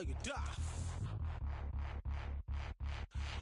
Are you daft?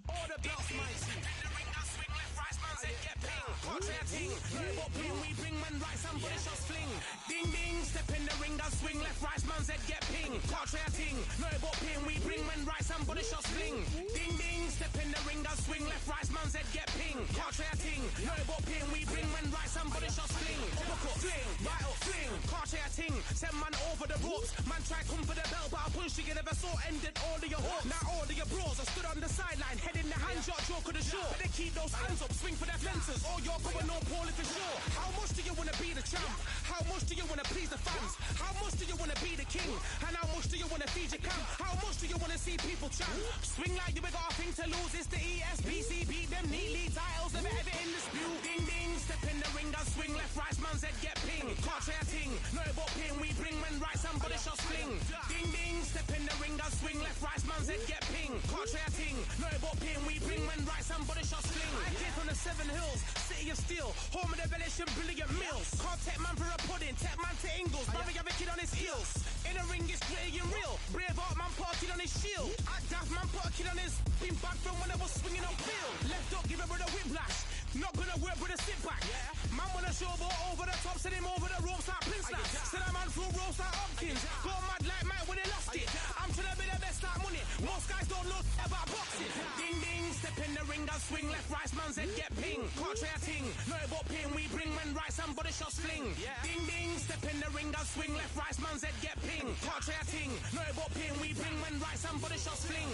All the belts, mighty. Swing left, right, man's head get ping. Contrary ting, what ping we bring when right, somebody shots fling. Ding ding, step in the ring and swing left, right, man's head get ping. Contrary ting, no what ping we bring when right, somebody shots fling. Ding ding, step in the ring and swing left, right, man's head get ping. Contrary ting, no what ping we bring when right, somebody shots fling. Look up, fling, right up, fling. Contrary ting, send man over the ropes. Man try come for the belt, but I punched you, never saw ended all of your hopes. Now all of your bros are stood on the sideline, head in the hand shot, joke of the show. But they keep those hands up, swing for their fences. All you're going on, Paul, if it's sure. How much do you want to be the champ? How much do you want to please the fans? How much do you want to be the king? And how much do you want to feed your camp? How much do you want to see people chant? Swing like you got a thing to lose. It's the ESPC, beat them neatly. Titles never ever in dispute. Ding ding, step in the ring and swing left, right, man's head get ping. Can't try a ting, no but ping we bring when right, somebody shots fling. Ding ding, step in the ring and swing left, right, man's head get ping. Can't try a ting, no but ping we bring when right, somebody shots fling. I came from the 7 Hills, city of steel, home of the village and brilliant mills. Can't take man for a pudding, take man to Ingles, brother have a kid on his heels. In the ring it's gritty and real, brave art man put a kid on his shield. Act daft man put a kid on his, been back from when I was swinging on field. Left up give a brother whiplash, not gonna work with a sit back. Man wanna showboat over the top, send him over the ropes like Prince Lass. Send a man through ropes like Hopkins, go mad like Mike when they lost it. I'm trying to be the best like money, most guys don't know about boxing. Ding ding, step in the ring and swing left, right, man's head get ping. Can't try a ting, no but ping we bring when right, somebody shots fling. Ding ding, step in the ring and swing left, right, man's head get ping. Can't try a ting, no but ping we bring when right, somebody shots fling.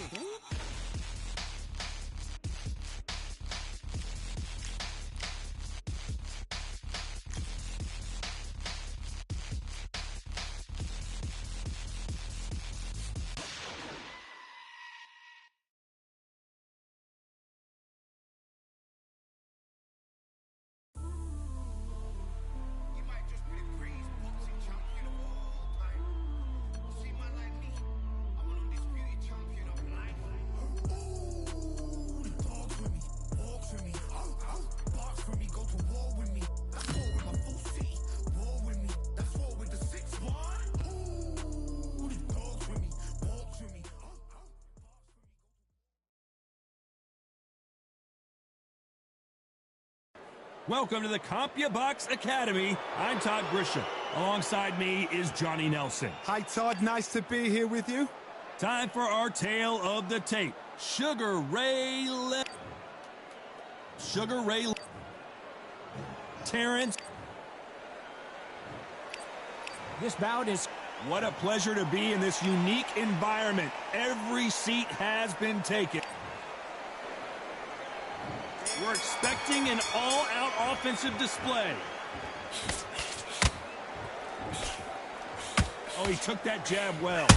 Welcome to the CompuBox Academy. I'm Todd Grisham. Alongside me is Johnny Nelson. Hi, Todd. Nice to be here with you. Time for our tale of the tape. Sugar Ray Terrence. This bout is... What a pleasure to be in this unique environment. Every seat has been taken. We're expecting an all-out offensive display. Oh, he took that jab well.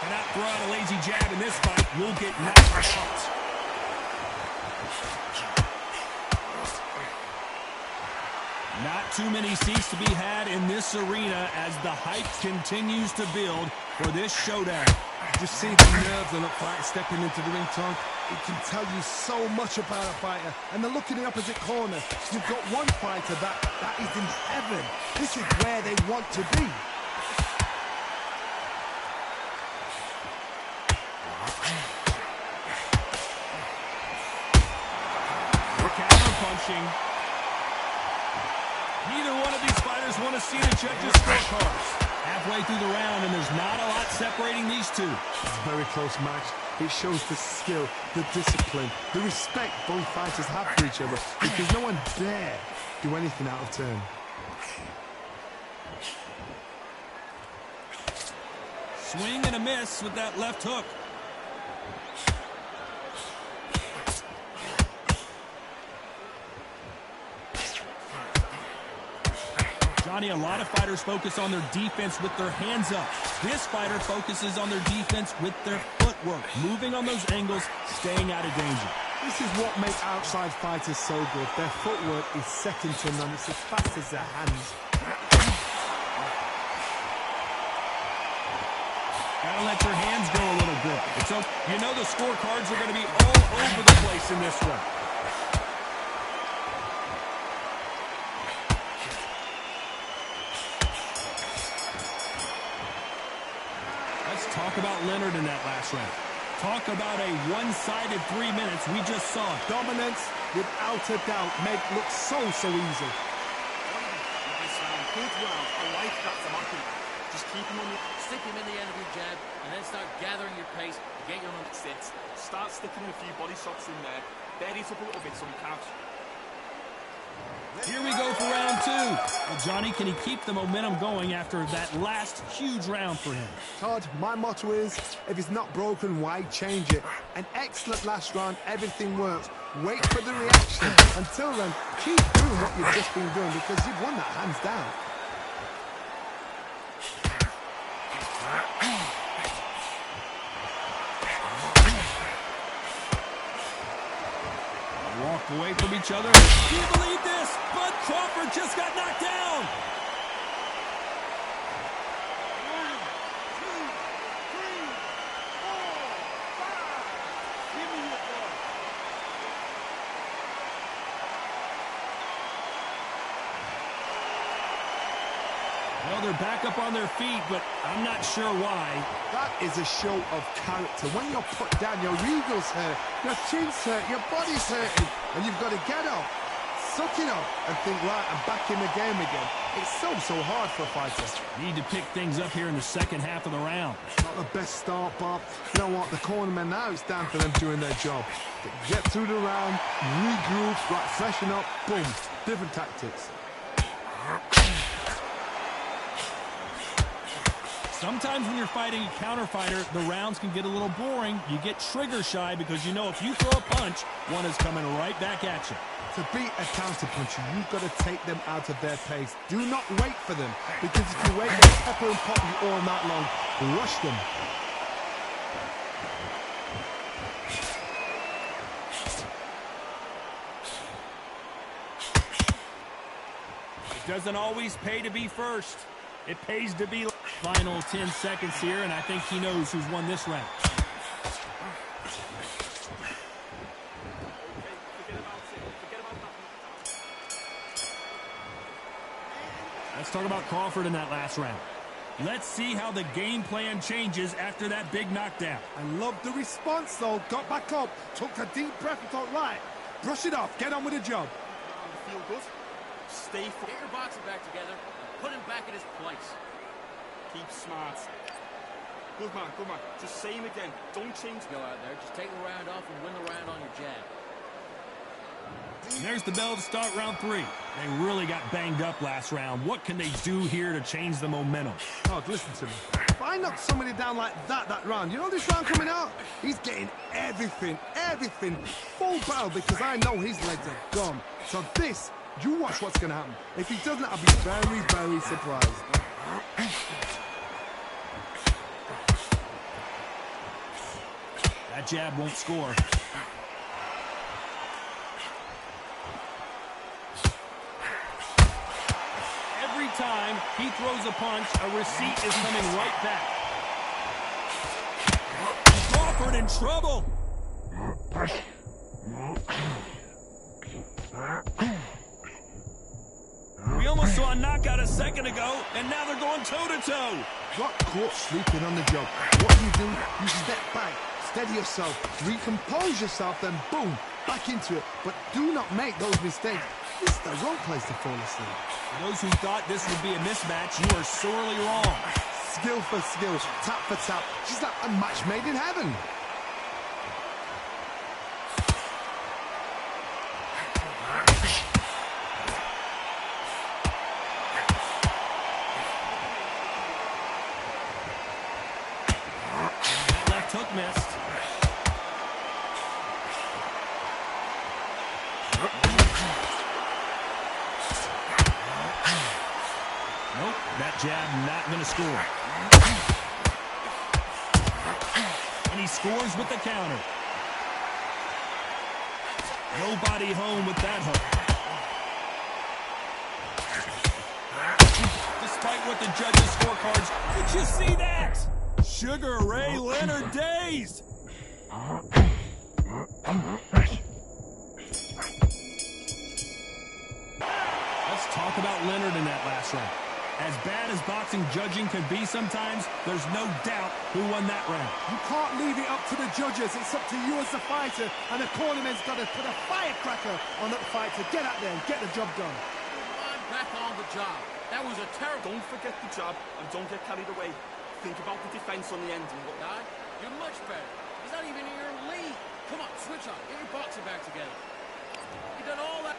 Cannot throw out a lazy jab in this fight. We'll get knocked out. Not too many seats to be had in this arena as the hype continues to build for this showdown. Just see the nerves on a fighter stepping into the ring, Tom. It can tell you so much about a fighter. And the look in the opposite corner. You've got one fighter that is in heaven. This is where they want to be. Counter punching. Neither one of these fighters want to see the judges' scorecards. Halfway through the round, and there's not a lot separating these two. It's a very close match. It shows the skill, the discipline, the respect both fighters have for each other, because no one dare do anything out of turn. Swing and a miss with that left hook. Johnny, a lot of fighters focus on their defense with their hands up. This fighter focuses on their defense with their footwork, moving on those angles, staying out of danger. This is what makes outside fighters so good. Their footwork is second to none. It's as fast as their hands. Gotta let your hands go a little bit. It's okay. You know the scorecards are going to be all over the place in this one. talk about Leonard in that last round. Talk about a one-sided 3 minutes. We just saw it. Dominance, without a doubt, made look so easy. Good round. I like that from Aki. Just keep him on your... Stick him in the end of your jab, and then start gathering your pace to get your number 6. Start sticking a few body shots in there. Bury it up a little bit so he counts. Here we go for round 2. Well, Johnny, can he keep the momentum going after that last huge round for him? Todd, my motto is, if it's not broken, why change it? An excellent last round, everything works. Wait for the reaction. Until then, keep doing what you've just been doing because you've won that hands down. Walk away from each other. Do you believe this? Bud Crawford just got knocked down. 1, 2, 3, 4, 5. Give me your ball. Well, they're back up on their feet, but I'm not sure why. That is a show of character. When you're put down, your ego's hurt, your chin's hurt, your body's hurting, and you've got to get up, suck it up, and think, right, I'm back in the game again. It's so hard for a fighter. Need to pick things up here in the second half of the round. Not the best start, Bob. You know what? The cornermen now, it's down for them doing their job. Get through the round, regroup, right, freshen up, boom. Different tactics. Sometimes when you're fighting a counter fighter, the rounds can get a little boring. You get trigger shy because you know if you throw a punch, one is coming right back at you. To beat a counter puncher, you've got to take them out of their pace. Do not wait for them, because if you wait, they'll pepper and pop you all night long. Rush them. It doesn't always pay to be first. It pays to be final 10 seconds here, and I think he knows who's won this round. Let's talk about Crawford in that last round. Let's see how the game plan changes after that big knockdown. I love the response, though. Got back up, took a deep breath and thought, right, brush it off, get on with the job. Feel good. Stay Get your boxing back together and put him back in his place. Keep smart. Good man, good man. Just same again. Don't change. Go out there, just take the round off and win the round on your jab. And there's the bell to start round 3. They really got banged up last round. What can they do here to change the momentum? Oh, listen to me. If I knock somebody down like that round, you know this round coming out? He's getting everything, full barrel, because I know his legs are gone. So this, you watch what's going to happen. If he doesn't, I'll be very surprised. That jab won't score. Every time he throws a punch, a receipt is coming right back. Crawford in trouble. We almost saw a knockout a second ago, and now they're going toe-to-toe. Got caught sleeping on the job. What do? You step back, steady yourself, recompose yourself, then boom, back into it. But do not make those mistakes. This is the wrong place to fall asleep. For those who thought this would be a mismatch, you are sorely wrong. Skill for skill, tap for tap. She's like a match made in heaven. Left hook missed. Nope, that jab not going to score. And he scores with the counter. Nobody home with that hook. Despite what the judges' scorecards, did you see that? Sugar Ray Leonard days. Let's talk about Leonard in that last round. As bad as boxing judging can be sometimes, there's no doubt who won that round. You can't leave it up to the judges. It's up to you as the fighter, and the cornerman's got to put a firecracker on that fight to get out there and get the job done. I'm back on the job. That was a terrible... Don't forget the jab and don't get carried away. Think about the defense on the end and what... Guy, you're much better. He's not even in your league. Come on, switch on. Get your boxing back together. You done all that...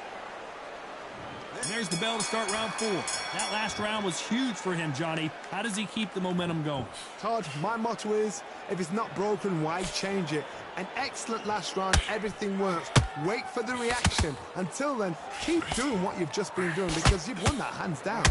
And there's the bell to start round 4. That last round was huge for him, Johnny. How does he keep the momentum going? Todd, my motto is, if it's not broken, why change it? An excellent last round, everything works. Wait for the reaction. Until then, keep doing what you've just been doing because you've won that hands down.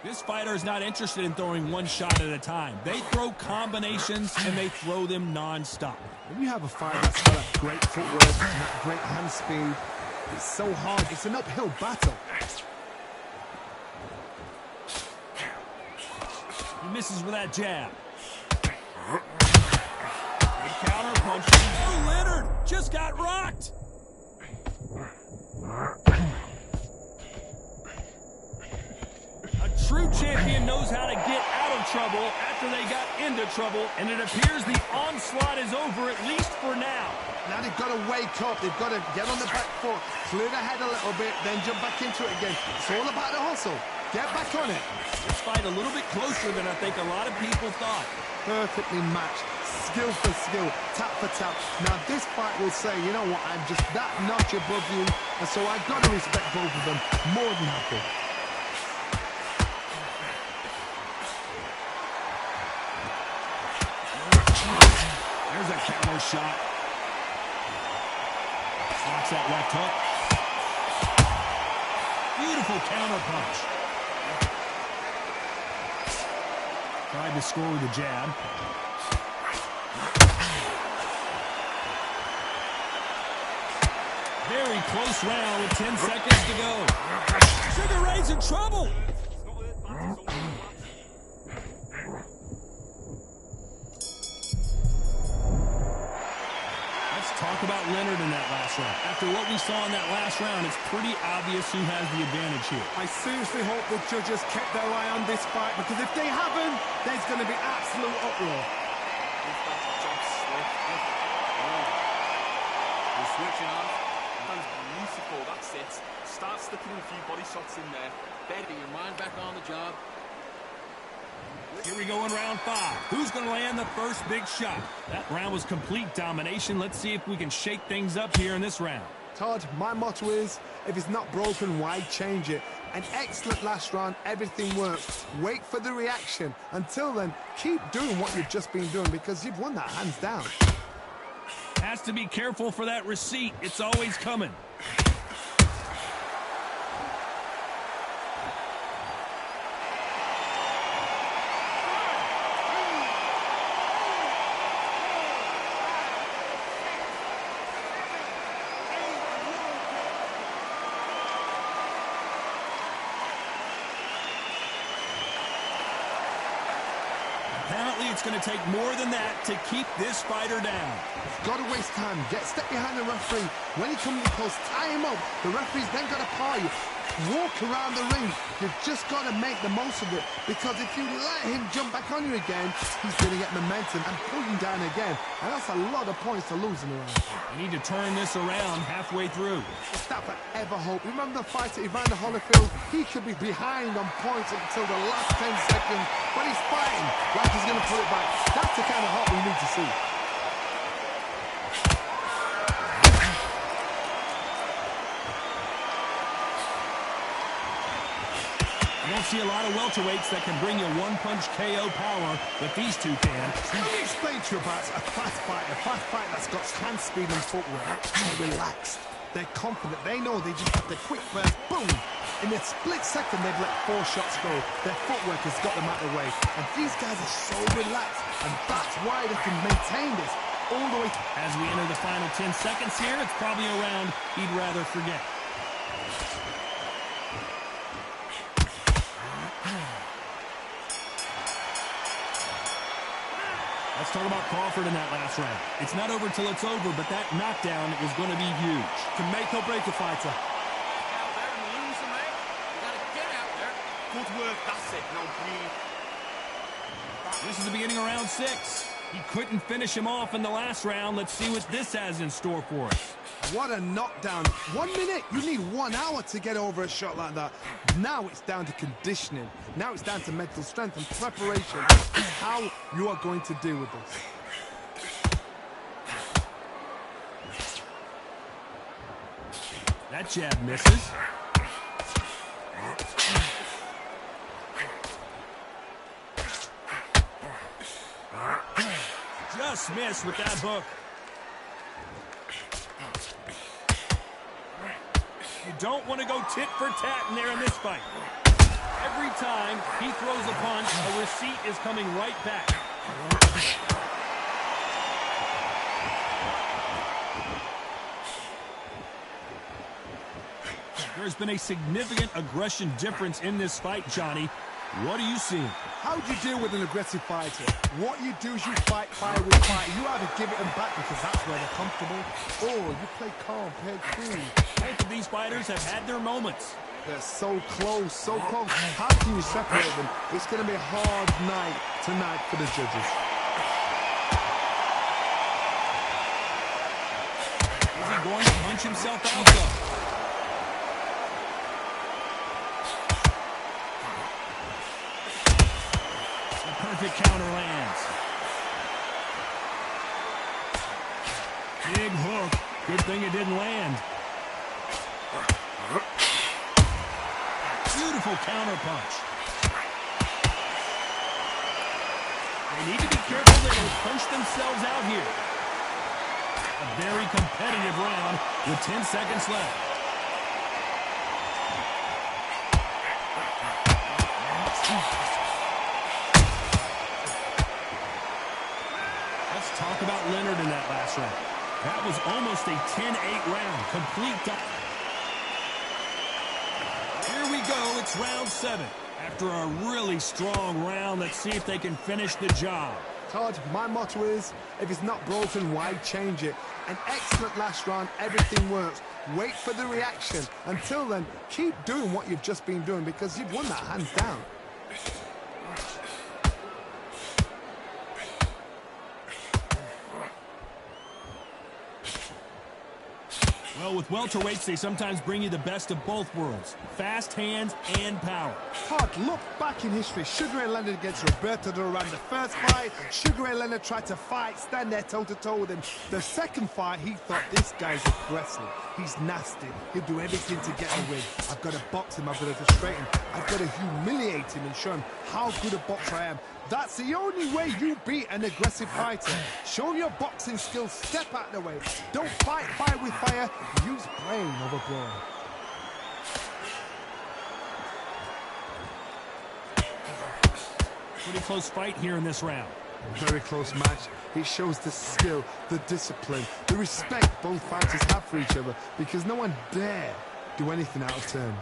This fighter is not interested in throwing one shot at a time. They throw combinations, and they throw them non-stop. When you have a fighter that's got that great footwork and that great hand speed, it's so hard. It's an uphill battle. He misses with that jab. Good counter punch. Oh, Leonard just got rocked. A true champion knows how to get out of trouble after they got into trouble, and it appears the onslaught is over, at least for now. Now they've got to wake up. They've got to get on the back foot, clear the head a little bit, then jump back into it again. It's all about the hustle. Get back on it. This fight a little bit closer than I think a lot of people thought. Perfectly matched. Skill for skill, tap for tap. Now this fight will say, you know what, I'm just that notch above you, and so I've got to respect both of them. More than happy. There's a counter shot. Blocks that left hook. Beautiful counter punch. Tried to score with a jab. Very close round with 10 seconds to go. Sugar Ray's in trouble. Talk about Leonard in that last round. After what we saw in that last round, it's pretty obvious who has the advantage here. I seriously hope the judges kept their eye on this fight, because if they haven't, there's going to be absolute uproar. We're switching on. That's beautiful, that's it. Start sticking a few body shots in there. Get your mind back on the job. Here we go in round 5. Who's going to land the first big shot? That round was complete domination. Let's see if we can shake things up here in this round. Todd, my motto is, if it's not broken, why change it? An excellent last round, everything works. Wait for the reaction. Until then, keep doing what you've just been doing because you've won that hands down. Has to be careful for that receipt. It's always coming. Apparently, it's going to take more than that to keep this fighter down. Got to waste time. Step behind the referee. When he comes close, tie him up. The referee's then got to paw you. Walk around the ring. You've just got to make the most of it, because if you let him jump back on you again, he's going to get momentum and pull you down again. And that's a lot of points to lose in a round. You need to turn this around halfway through. It's that forever hope. Remember the fight at Evander Holyfield? He could be behind on points until the last 10 seconds, but he's fighting like he's going to pull it back. That's the kind of hope we need to see. You don't see a lot of welterweights that can bring you one-punch KO power, but these two can. Let me explain to you about a fast fight that's got hand speed and footwork. They're relaxed. They're confident. They know they just have the quick burst, boom. In a split second, they've let 4 shots go. Their footwork has got them out of the way. And these guys are so relaxed, and that's why they can maintain this all the way. As we enter the final 10 seconds here, it's probably a round he'd rather forget. Let's talk about Crawford in that last round. It's not over till it's over, but that knockdown is going to be huge. Can make or break a fighter. Out there and lose the mate. You gotta get out there. Good work, that's it. Now breathe. This is the beginning of round 6. He couldn't finish him off in the last round. Let's see what this has in store for us. What a knockdown. 1 minute. You need 1 hour to get over a shot like that. Now it's down to conditioning. Now it's down to mental strength and preparation. Is how you are going to deal with this. That jab misses. Just missed with that hook. You don't want to go tit for tat in there in this fight. Every time he throws a punch, a receipt is coming right back. There's been a significant aggression difference in this fight, Johnny. What are you seeing? How do you deal with an aggressive fighter? What you do is you fight fire with fire. You either give it them back because that's where they're comfortable, or you play calm, play cool. Both of these fighters have had their moments. They're so close, so close. How can you separate them? It's going to be a hard night tonight for the judges. Is he going to punch himself out, though? Perfect counter lands. Big hook. Good thing it didn't land. Beautiful counter punch. They need to be careful they don't punch themselves out here. A very competitive round with 10 seconds left. Let's talk about Leonard in that last round. That was almost a 10-8 round. Complete. Here we go. It's round 7. After a really strong round, let's see if they can finish the job. Todd, my motto is, if it's not broken, why change it? An excellent last round. Everything works. Wait for the reaction. Until then, keep doing what you've just been doing because you've won that hands down. Well, with welterweights, they sometimes bring you the best of both worlds. Fast hands and power. Todd, look back in history. Sugar Ray Leonard against Roberto Duran. The first fight, Sugar Ray Leonard tried to fight, stand there toe-to-toe with him. The second fight, he thought, this guy's aggressive. He's nasty. He'll do everything to get a win. I've got to box him. I've got to frustrate him. I've got to humiliate him and show him how good a boxer I am. That's the only way you beat an aggressive fighter. Show your boxing skills. Step out of the way. Don't fight fire with fire. Use brain over brawn. Pretty close fight here in this round. Very close match. It shows the skill, the discipline, the respect both fighters have for each other because no one dare do anything out of turn.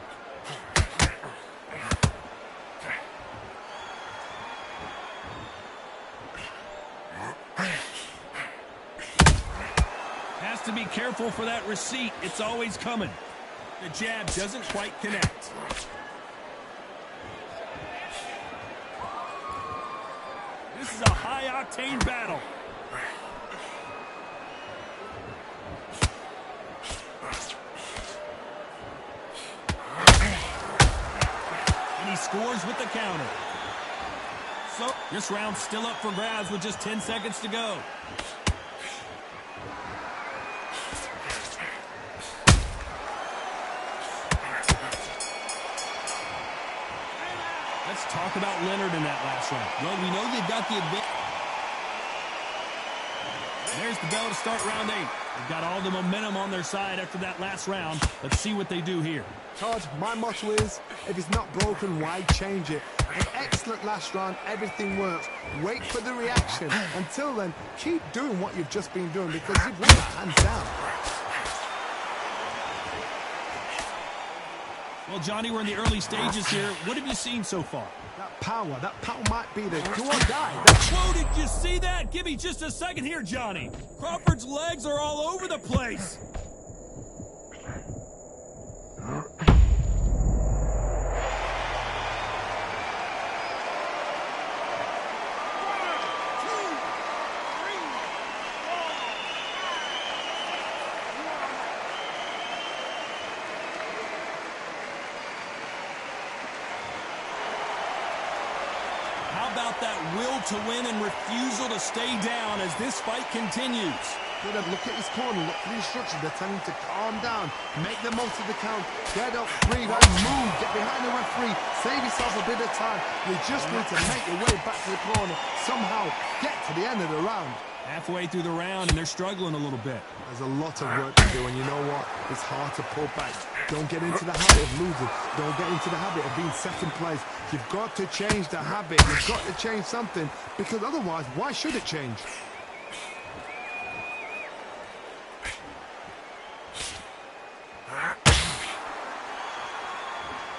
Has to be careful for that receipt. It's always coming. The jab doesn't quite connect. This is a high-octane battle. And he scores with the counter. So, this round's still up for grabs with just 10 seconds to go. Let's talk about Leonard in that last round. Well, we know they've got the advantage. There's the bell to start round 8. They've got all the momentum on their side after that last round. Let's see what they do here. Todd, my motto is, if it's not broken, why change it? An excellent last round, everything works. Wait for the reaction. Until then, keep doing what you've just been doing because you've won that hands down. Well, Johnny, we're in the early stages here. What have you seen so far? That power might be the do or die. Whoa, did you see that? Give me just a second here, Johnny. Crawford's legs are all over the place. How about that will to win and refusal to stay down as this fight continues? Good, look at his corner, look for the instructions. They're telling him to calm down, make the most of the count, get up, breathe, and move. Get behind the referee, save yourself a bit of time. You just need to make your way back to the corner, somehow get to the end of the round. Halfway through the round, and they're struggling a little bit. There's a lot of work to do, and you know what? It's hard to pull back. Don't get into the habit of losing. Don't get into the habit of being second place. You've got to change the habit. You've got to change something, because otherwise, why should it change?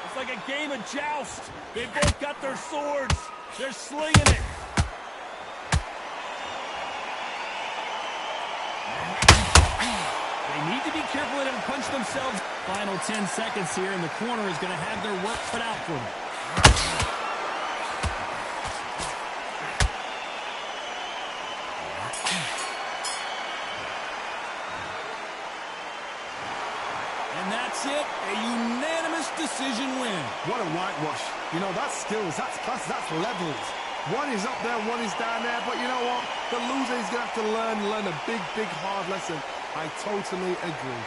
It's like a game of joust. They both got their swords. They're slinging it. They need to be careful they don't punch themselves. Final 10 seconds here, and the corner is going to have their work cut out for them. And that's it, a unanimous decision win. What a whitewash. You know, that's skills, that's class, that's levels. One is up there, one is down there, but you know what? The loser is going to have to learn a big, big, hard lesson. I totally agree.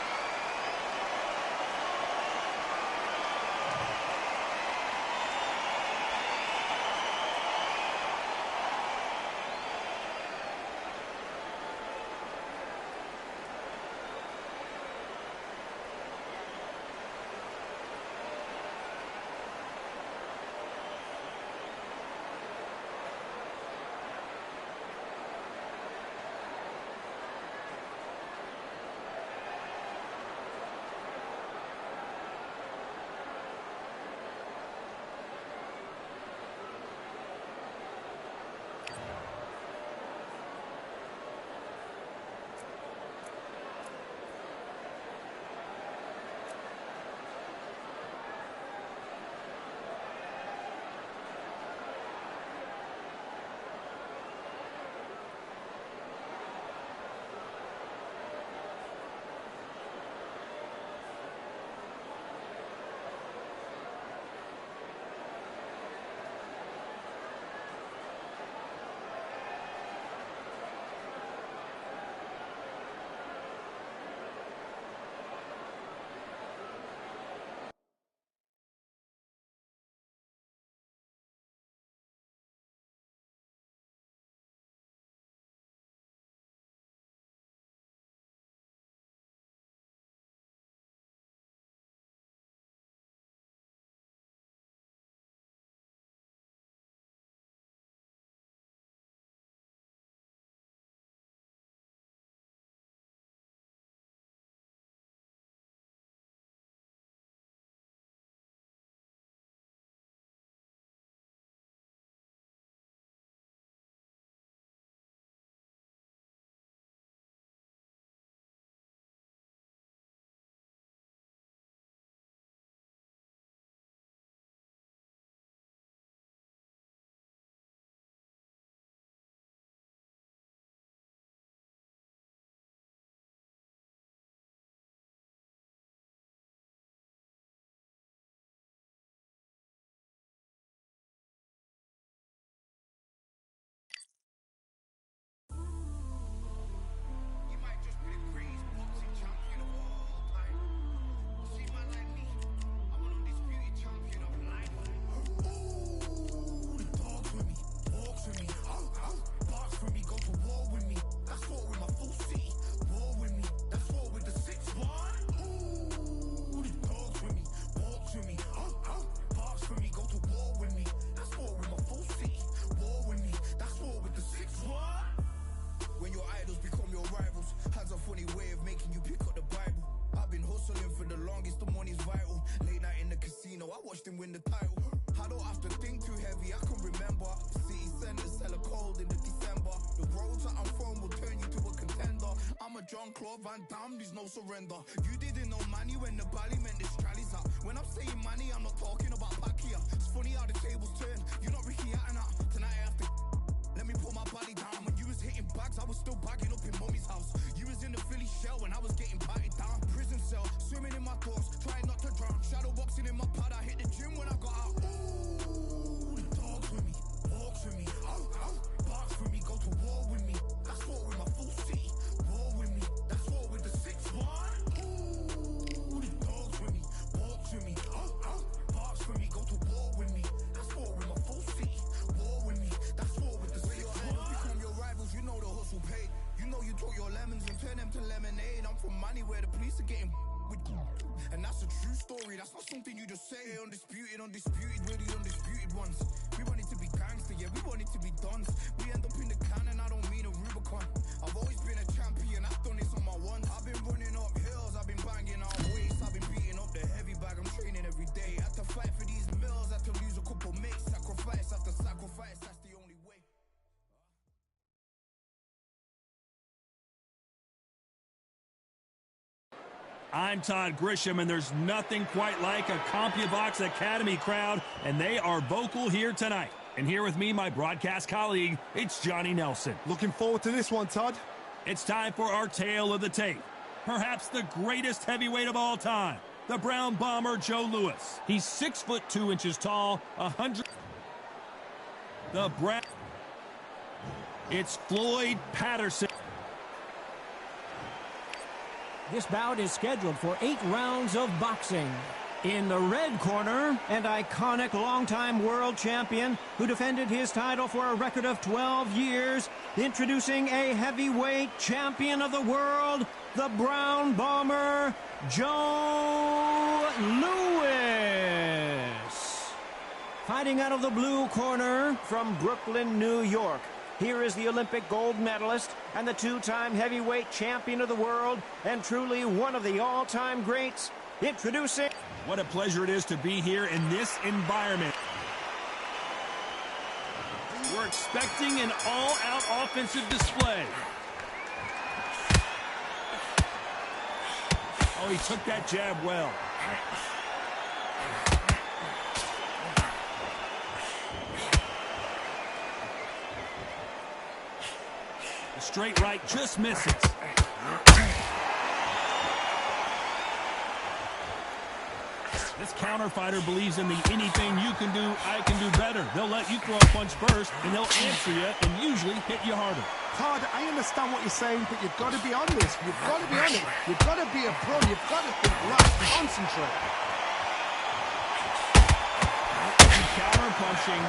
the title. I don't have to think too heavy, I can remember. City centers hella cold in the December. The roads that I'm from will turn you to a contender. I'm a John Claude Van Damme, there's no surrender. You didn't know money when the bally meant this Strally's up. When I'm saying money, I'm not talking about Pacquiao. It's funny how the tables turn. You're not Ricky Hatton. Tonight I have to let me put my body down. When you was hitting bags, I was still bagging up in mommy's house. You was in the Philly shell when I was getting batted down. Prison cell, swimming in my thoughts, trying not to drown. Shadow boxing in my pad, I hit the gym when I got out. Ooh, the dogs with me, walks with me, barks with me, go to war with me. That's war with my full city. War with me, that's war with the 6-1. Ooh, the dogs with me, walks with me, barks with me, go to war with me. That's war with my full city. War with me, that's war with the 6-1. Become your rivals, you know the hustle paid. You know you took your lemons and turn them to lemonade. I'm from money where the police are getting with you. And that's a true story, that's not something you just say. Undisputed, we're the undisputed ones. We want it to be gangster, yeah, we want it to be dons. We end up in the can and I don't mean a Rubicon. I've always been a champion, I've done this on my one. I've been running up hills, I've been banging out weights. I've been beating up the heavy bag, I'm training every day. Had to fight for these mills, had to lose a couple mates. Sacrifice after sacrifice, that's the only way. I'm Todd Grisham, and there's nothing quite like a CompuBox Academy crowd, and they are vocal here tonight. And here with me, my broadcast colleague, it's Johnny Nelson. Looking forward to this one, Todd. It's time for our tale of the tape. Perhaps the greatest heavyweight of all time, the Brown Bomber Joe Louis. He's 6 foot 2 inches tall, 100. The Brown. It's Floyd Patterson. This bout is scheduled for 8 rounds of boxing. In the red corner, an iconic longtime world champion who defended his title for a record of 12 years, introducing a heavyweight champion of the world, the Brown Bomber, Joe Louis. Fighting out of the blue corner from Brooklyn, New York, here is the Olympic gold medalist and the 2-time heavyweight champion of the world, and truly one of the all-time greats, introducing... What a pleasure it is to be here in this environment. We're expecting an all-out offensive display. Oh, he took that jab well. The straight right just misses. This counter fighter believes in the anything you can do, I can do better. They'll let you throw a punch first, and they'll answer you and usually hit you harder. Todd, I understand what you're saying, but you've got to be honest. You've got to be honest. You've got to be a pro. You've got to think right. Concentrate. Counter punching.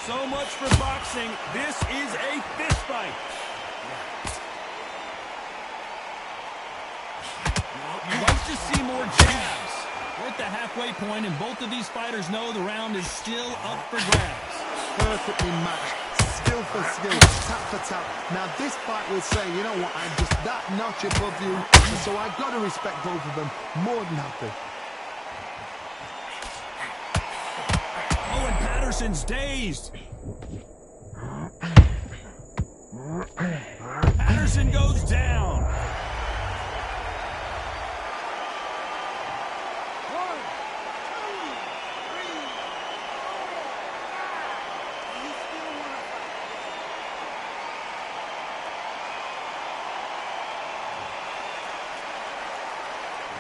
So much for boxing. This is a fist fight. You'd like to see more jabs. We're at the halfway point, and both of these fighters know the round is still up for grabs. Perfectly matched. Skill for skill, tap for tap. Now this fight will say, you know what, I'm just that notch above you, and so I've got to respect both of them. More than happy. Oh, and Patterson's dazed. Patterson goes down.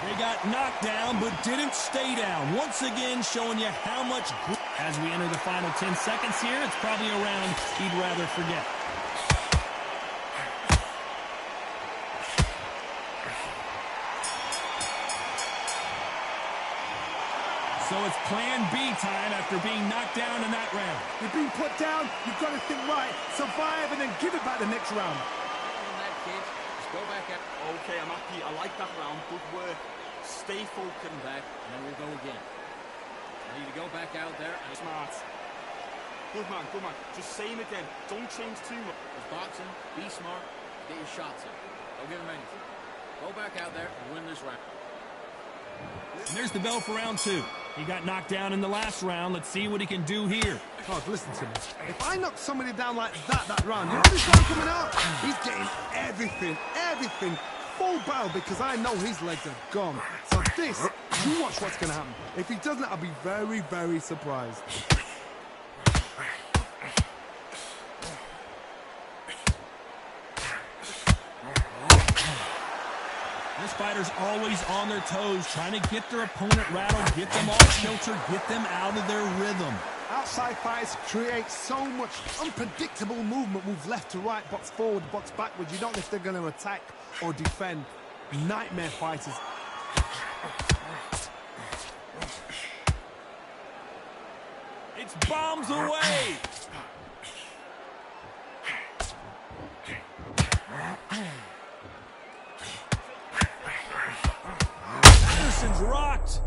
They got knocked down, but didn't stay down. Once again, showing you how much... As we enter the final 10 seconds here, it's probably a round he'd rather forget. So it's plan B time after being knocked down in that round. You've been put down, you've got to think right, survive, and then give it back the next round. Just go back out. Okay, I'm happy. I like that round. Good work. Stay focused. Come back, and then we'll go again. Ready to go back out there. And Smart. Good man, good man. Just same again. Don't change too much. it's boxing. Be smart. Get your shots in. Don't give him anything. Go back out there and win this round. And there's the bell for round 2. He got knocked down in the last round. Let's see what he can do here. God, listen to me. If I knock somebody down like that round, you know this round coming out? He's getting everything, full barrel, because I know his legs are gone. So this, you watch what's going to happen. If he doesn't, I'll be very, very surprised. This fighter's always on their toes, trying to get their opponent rattled, get them off kilter, get them out of their rhythm. Outside fighters create so much unpredictable movement, move left to right, box forward, box backwards. You don't know if they're going to attack or defend. Nightmare fighters. It's bombs away. Patterson's rocked.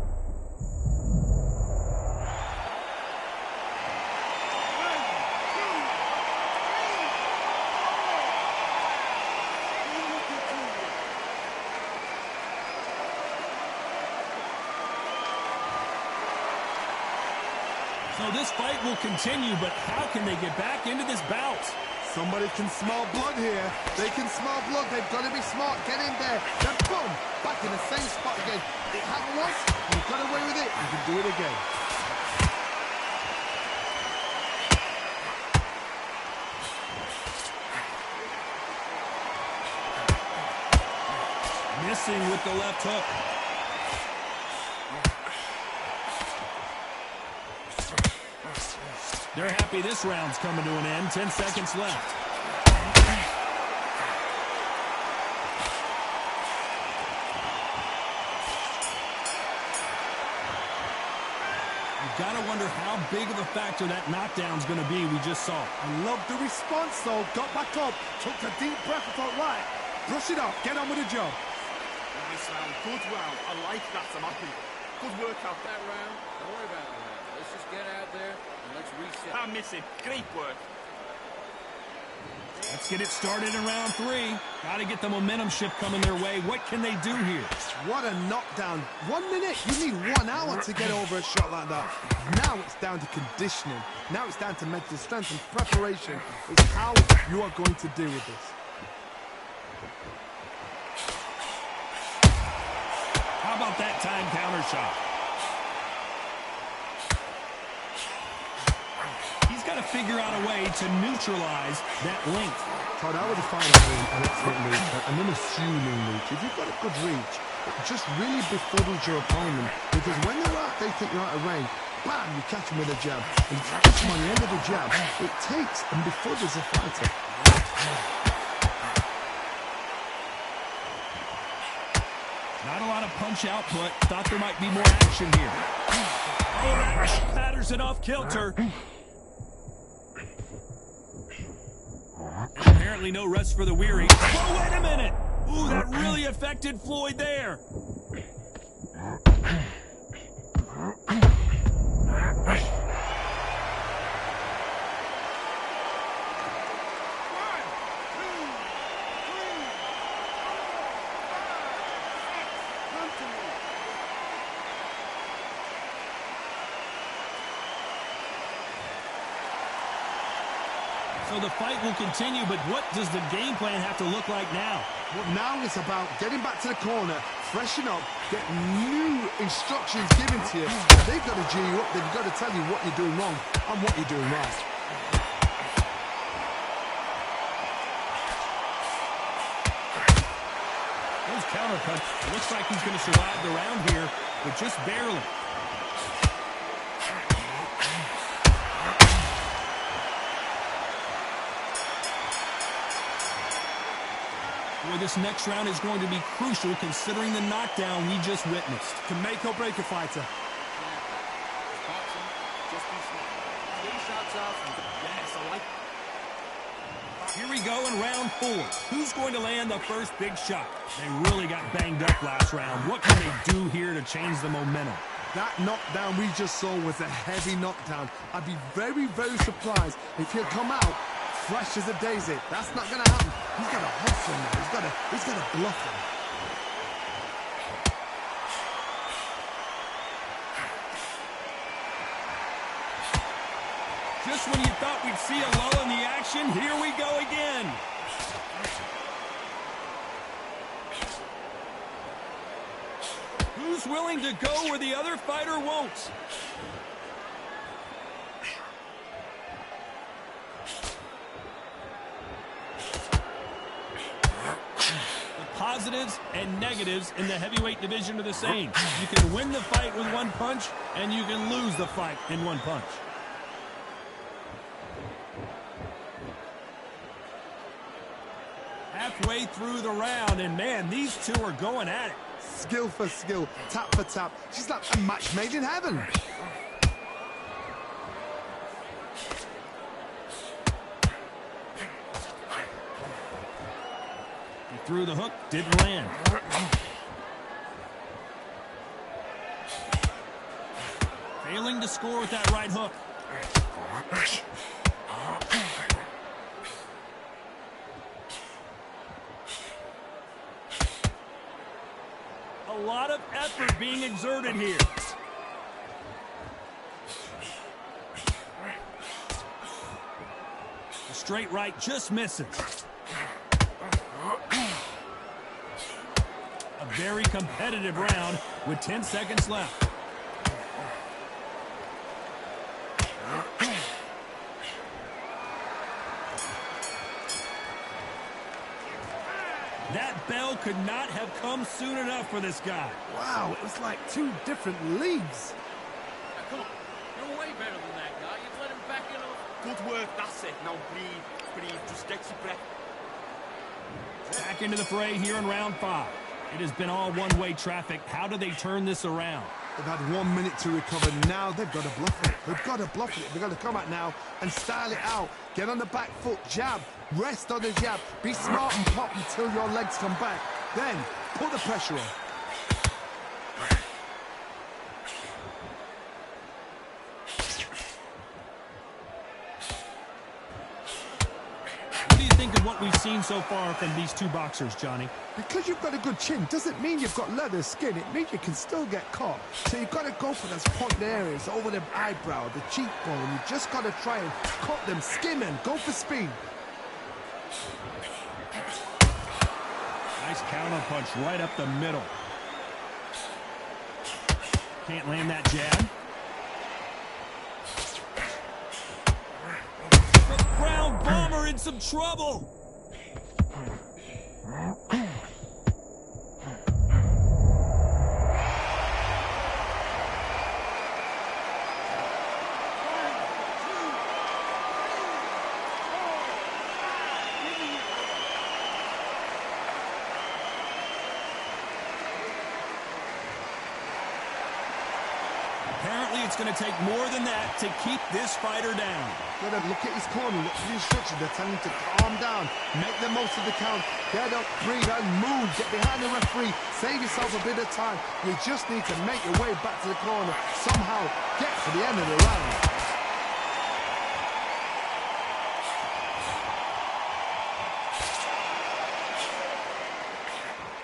So this fight will continue, but how can they get back into this bout? Somebody can smell blood here. They can smell blood. They've got to be smart. Get in there. Then boom, back in the same spot again. It happened once. You got away with it. You can do it again. Missing with the left hook. They're happy this round's coming to an end. 10 seconds left. You've got to wonder how big of a factor that knockdown's going to be we just saw. I love the response, though. Got back up, took a deep breath, and thought, right, brush it off, get on with the job. Nice round, good round. I like that, I'm happy. Good workout. That round, don't worry about that round. Let's just get out there and let's reset. I'm missing. Great work. Let's get it started in round 3. Got to get the momentum shift coming their way. What can they do here? What a knockdown. 1 minute, you need 1 hour to get over a shot like that. Now it's down to conditioning. Now it's down to mental strength and preparation. It's how you are going to deal with this. How about that time counter shot? He's got to figure out a way to neutralize that length. Todd, I would define an excellent reach, an unassuming reach. If you've got a good reach, it just really befuddles your opponent, because when they're out, they think you're out of range. Bam, you catch them with a jab. And if you catch them on the end of the jab, it takes and befuddles the fighter. Not a lot of punch output. Thought there might be more action here. Oh, Patterson off kilter. Apparently no rest for the weary. Oh, wait a minute. Ooh, that really affected Floyd there. So the fight will continue, but what does the game plan have to look like now? Well, now it's about getting back to the corner, freshen up, get new instructions given to you. They've got to G you up. They've got to tell you what you're doing wrong and what you're doing right. Those countercuts. Looks like he's going to survive the round here, but just barely. Boy, this next round is going to be crucial considering the knockdown we just witnessed. Can make or break a fighter. Boxing, just be smart. 3 shots off. Yes, I like Here we go in round 4. Who's going to land the first big shot? They really got banged up last round. What can they do here to change the momentum? That knockdown we just saw was a heavy knockdown. I'd be very, very surprised if he'll come out fresh as a daisy. That's not going to happen. He's got to hustle now. He's got to bluff him. Just when you thought we'd see a lull in the action, here we go again. Who's willing to go where the other fighter won't? Positives and negatives in the heavyweight division are the same. You can win the fight with one punch, and you can lose the fight in one punch. Halfway through the round, and man, these two are going at it. Skill for skill, tap for tap. She's like a match made in heaven. He threw the hook, didn't land. Failing to score with that right hook. A lot of effort being exerted here. The straight right just misses. A very competitive round with 10 seconds left. That bell could not have come soon enough for this guy. Wow, it was like two different leagues. Now, come on. You're way better than that guy. You've let him back into the... Good work, that's it. Now breathe, just get your breath. Back into the fray here in round 5. It has been all one-way traffic. How do they turn this around? They've had 1 minute to recover. Now they've got to bluff it. They've got to bluff it. They've got to come out now and style it out. Get on the back foot, jab. Rest on the jab. Be smart and pop until your legs come back. Then put the pressure on. What do you think of what we've seen so far from these two boxers, Johnny? Because you've got a good chin doesn't mean you've got leather skin. It means you can still get caught. So you've got to go for those point areas, over the eyebrow, the cheekbone. You just got to try and cut them, skim them, go for speed. Nice counter punch right up the middle. Can't land that jab. The Brown Bomber in some trouble. Apparently, it's going to take more than that to keep this fighter down. Got to look at his corner, look at the instructions. They're telling him to calm down, make the most of the count, get up, breathe, and move. Get behind the referee, save yourself a bit of time. You just need to make your way back to the corner. Somehow, get to the end of the round.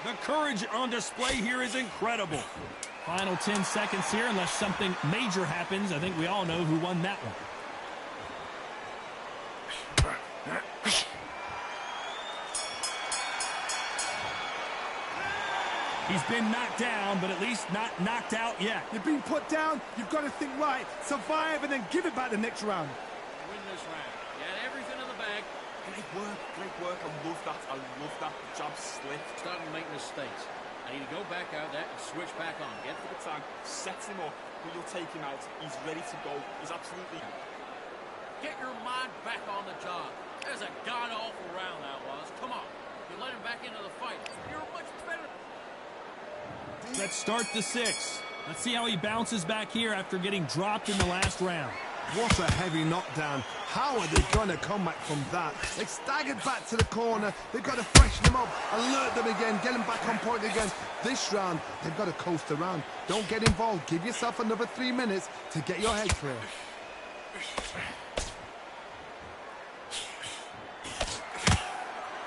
The courage on display here is incredible. Final 10 seconds here, unless something major happens. I think we all know who won that one. He's been knocked down, but at least not knocked out yet. You've been put down, you've got to think right, survive, and then give it back the next round. Win this round. You had everything in the bag. Great work. I love that. The jab slick. Starting to make mistakes. I need to go back out there and switch back on. Get for the tag, sets him up, but you'll take him out. He's ready to go. He's absolutely... Get your mind back on the job. That was a god-awful round, that was. Come on. You let him back into the fight. You're much better. Let's start the 6. Let's see how he bounces back here after getting dropped in the last round. What a heavy knockdown. How are they going to come back from that? They staggered back to the corner. They've got to freshen them up, alert them again, get them back on point again. This round, they've got to coast around. Don't get involved. Give yourself another 3 minutes to get your head clear.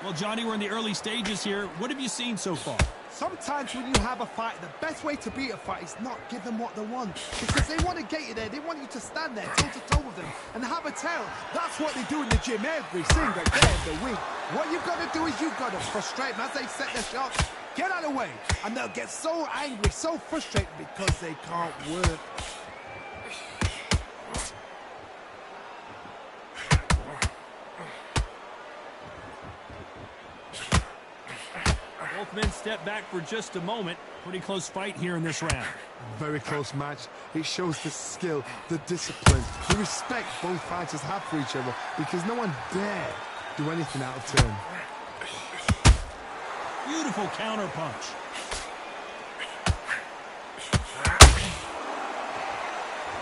Well, Johnny, we're in the early stages here. What have you seen so far? Sometimes when you have a fight, the best way to beat a fight is not give them what they want. Because they want to get you there. They want you to stand there toe-to-toe with them and have a tell. That's what they do in the gym every single day of the week. What you've got to do is you've got to frustrate them as they set their shots. Get out of the way. And they'll get so angry, so frustrated because they can't work. Both men step back for just a moment. Pretty close fight here in this round. Very close match. It shows the skill, the discipline, the respect both fighters have for each other because no one dare do anything out of turn. Beautiful counter punch.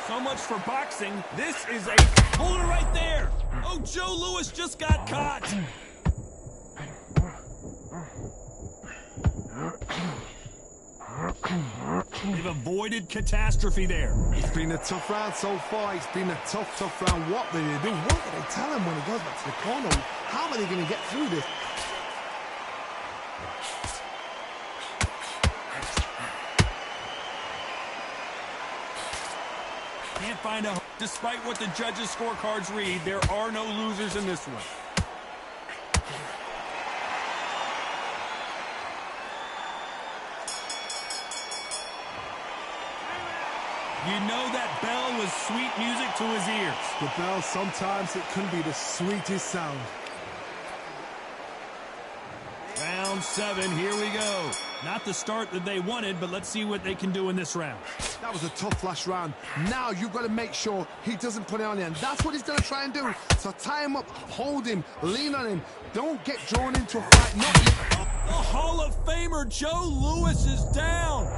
So much for boxing. This is a puller right there. Oh, Joe Louis just got caught. They've avoided catastrophe there. It's been a tough round so far. It's been a tough round. What do they do? What do they tell him when he goes back to the corner? How are they going to get through this? Can't find a... Despite what the judges' scorecards read, there are no losers in this one. You know that bell was sweet music to his ears. The bell, sometimes it can be the sweetest sound. Round 7, here we go. Not the start that they wanted, but let's see what they can do in this round. That was a tough last round. Now you've got to make sure he doesn't put it on you, and that's what he's going to try and do. So tie him up, hold him, lean on him. Don't get drawn into a fight. The Hall of Famer Joe Louis is down.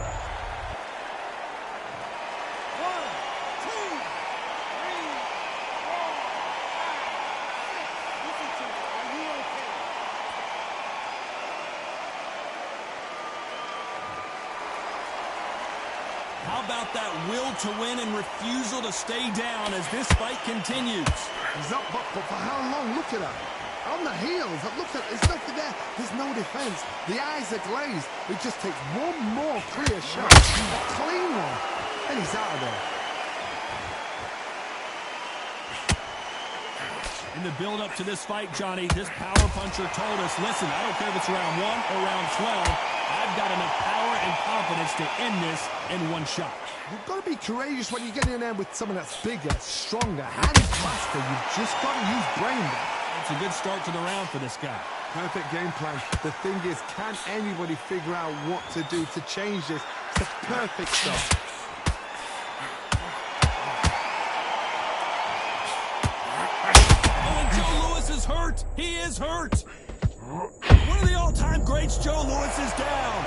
How about that will to win and refusal to stay down as this fight continues? He's up, but for how long? Look at that. On the heels. Look at there's nothing there. There's no defense. The eyes are glazed. It just takes one more clear shot. A clean one. And he's out of there. In the build-up to this fight, Johnny, this power puncher told us, listen, I don't care if it's round 1 or round 12, I've got enough power and confidence to end this in one shot. You've got to be courageous when you get in there with someone that's bigger, stronger, and faster. You've just got to use brain there. It's a good start to the round for this guy. Perfect game plan. The thing is, can anybody figure out what to do to change this? It's the perfect start. Is hurt. He is hurt. One of the all-time greats, Joe Louis, is down.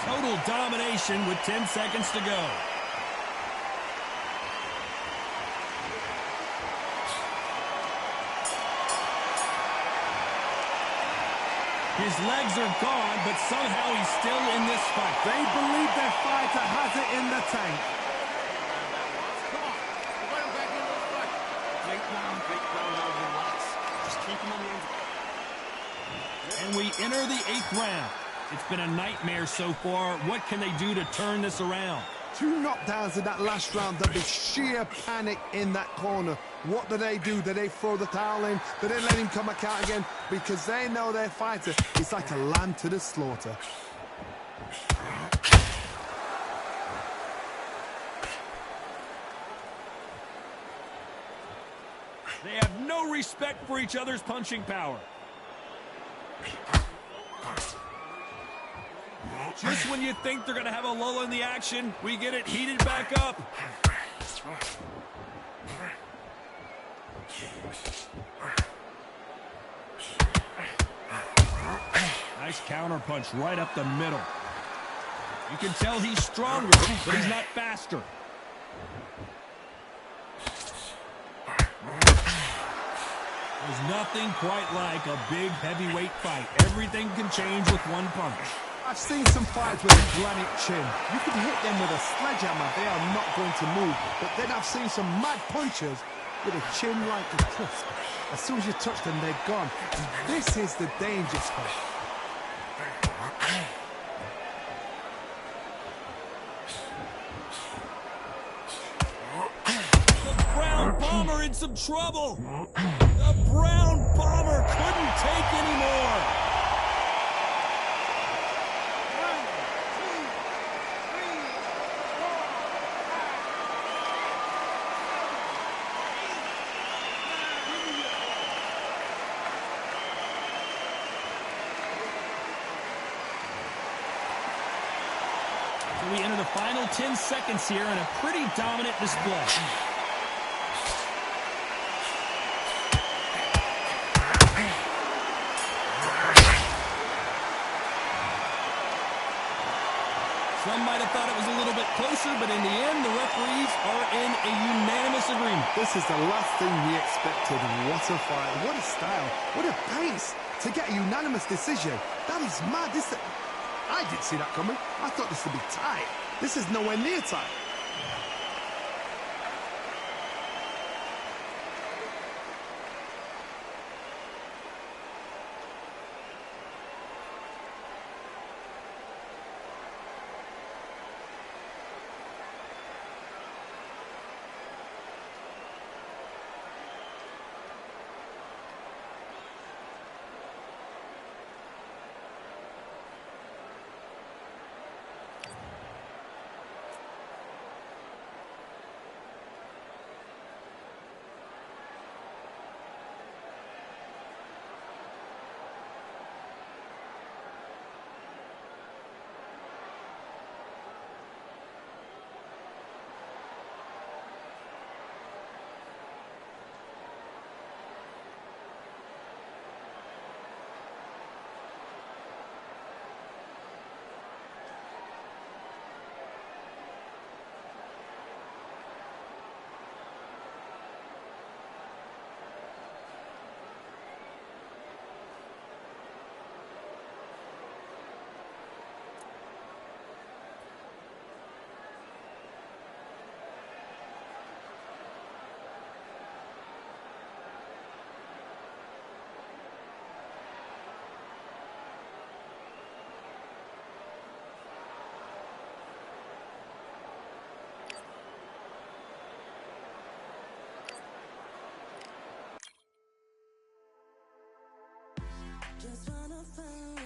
Total domination with 10 seconds to go. His legs are gone, but somehow he's still in this fight. They believe their fighter has it in the tank. Come on. Let him back into the fight. Break down, now relax. Just keep him on the end. And we enter the 8th round. It's been a nightmare so far. What can they do to turn this around? 2 knockdowns in that last round. There'll be sheer panic in that corner. What do? Do they throw the towel in? Do they let him come back out again? Because they know their fighter is like a lamb to the slaughter. They have no respect for each other's punching power. Just when you think they're going to have a lull in the action, we get it heated back up. Nice counter punch right up the middle. You can tell he's stronger, but he's not faster. There's nothing quite like a big heavyweight fight. Everything can change with one punch. I've seen some fights with a granite chin. You can hit them with a sledgehammer, they are not going to move. But then I've seen some mad punchers with a chin like a crisp. As soon as you touch them, they're gone. And this is the danger spot. The Brown Bomber in some trouble. The Brown Bomber couldn't take anymore. So we enter the final 10 seconds here in a pretty dominant display. Some might have thought it was a little bit closer, but in the end, the referees are in a unanimous agreement. This is the last thing we expected. What a fight, what a style, what a pace to get a unanimous decision. That is mad. I didn't see that coming. I thought this would be tight. This is nowhere near tight. Just wanna find